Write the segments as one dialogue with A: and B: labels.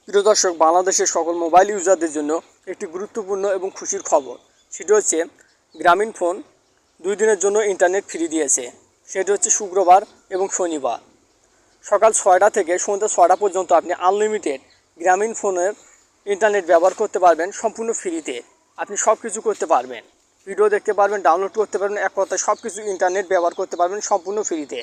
A: প্রিয় দর্শক, বাংলাদেশের সকল মোবাইল ইউজারদের জন্য একটি গুরুত্বপূর্ণ এবং খুশির খবর। সেটি হচ্ছে গ্রামীণ ফোন 2 দিনের জন্য ইন্টারনেট ফ্রি দিয়েছে। সেটি হচ্ছে শুক্রবার এবং শনিবার সকাল 6টা থেকে সন্ধ্যা 6টা পর্যন্ত আপনি আনলিমিটেড গ্রামীণ ফোনের ইন্টারনেট ব্যবহার করতে পারবেন সম্পূর্ণ ফ্রিতে। আপনি সব কিছু করতে পারবেন, ভিডিও দেখতে পারবেন, ডাউনলোড করতে পারবেন, এক কথায় সব কিছু ইন্টারনেট ব্যবহার করতে পারবেন সম্পূর্ণ ফ্রিতে।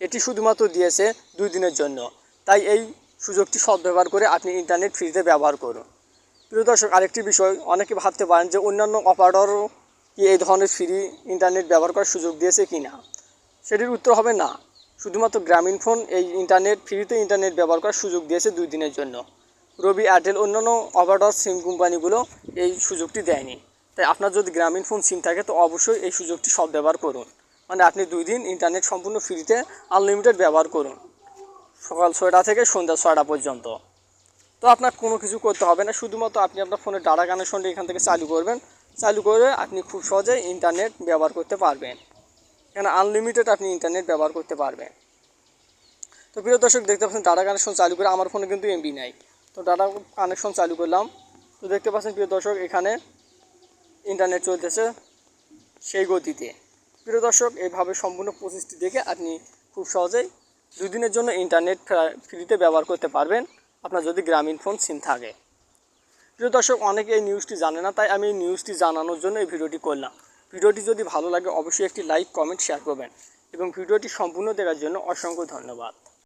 A: এটি শুধুমাত্র দিয়েছে 2 দিনের জন্য, তাই এই সুযোগটি সদ্ব্যবহার করে আপনি ইন্টারনেট ফ্রিতে ব্যবহার করুন। প্রিয় দর্শক, আরেকটি বিষয়, অনেকে ভাবতে পারেন যে অন্যান্য অপারেটরও কি এই ধরনের ফ্রি ইন্টারনেট ব্যবহার করার সুযোগ দিয়েছে কি না। সেটির উত্তর হবে না। শুধুমাত্র গ্রামীণ ফোন এই ফ্রিতে ইন্টারনেট ব্যবহার করার সুযোগ দিয়েছে 2 দিনের জন্য। রবি, এয়ারটেল, অন্যান্য অপারেটর সিম কোম্পানিগুলো এই সুযোগটি দেয়নি। তাই আপনার যদি গ্রামীণ ফোন সিম থাকে তো অবশ্যই এই সুযোগটি সদ্ব্যবহার করুন। মানে আপনি 2 দিন ইন্টারনেট সম্পূর্ণ ফ্রিতে আনলিমিটেড ব্যবহার করুন সকাল 6টা থেকে সন্ধ্যা 6টা পর্যন্ত। তো আপনার কোনো কিছু করতে হবে না, শুধুমাত্র আপনি আপনার ফোনের ডাটা কানেকশনটি এখান থেকে চালু করবেন। চালু করে আপনি খুব সহজেই ইন্টারনেট ব্যবহার করতে পারবেন। এখানে আনলিমিটেড আপনি ইন্টারনেট ব্যবহার করতে পারবেন। তো প্রিয় দর্শক, দেখতে পাচ্ছেন ডাটা কানেকশন চালু করে আমার ফোনে কিন্তু এমবি নাই। তো ডাটা কানেকশন চালু করলাম। তো দেখতে পাচ্ছেন প্রিয় দর্শক, এখানে ইন্টারনেট চলতেছে সেই গতিতে। প্রিয় দর্শক, এইভাবে সম্পূর্ণ প্রসেসটি দেখে আপনি খুব সহজেই 2 দিনের জন্য ইন্টারনেট ফ্রিতে ব্যবহার করতে পারবেন আপনার যদি গ্রামীণ ফোন সিম থাকে। প্রিয় দর্শক, অনেকে এই নিউজটি জানে না, তাই আমি এই নিউজটি জানানোর জন্য এই ভিডিওটি করলাম। ভিডিওটি যদি ভালো লাগে অবশ্যই একটি লাইক, কমেন্ট, শেয়ার করবেন এবং ভিডিওটি সম্পূর্ণ দেখার জন্য অসংখ্য ধন্যবাদ।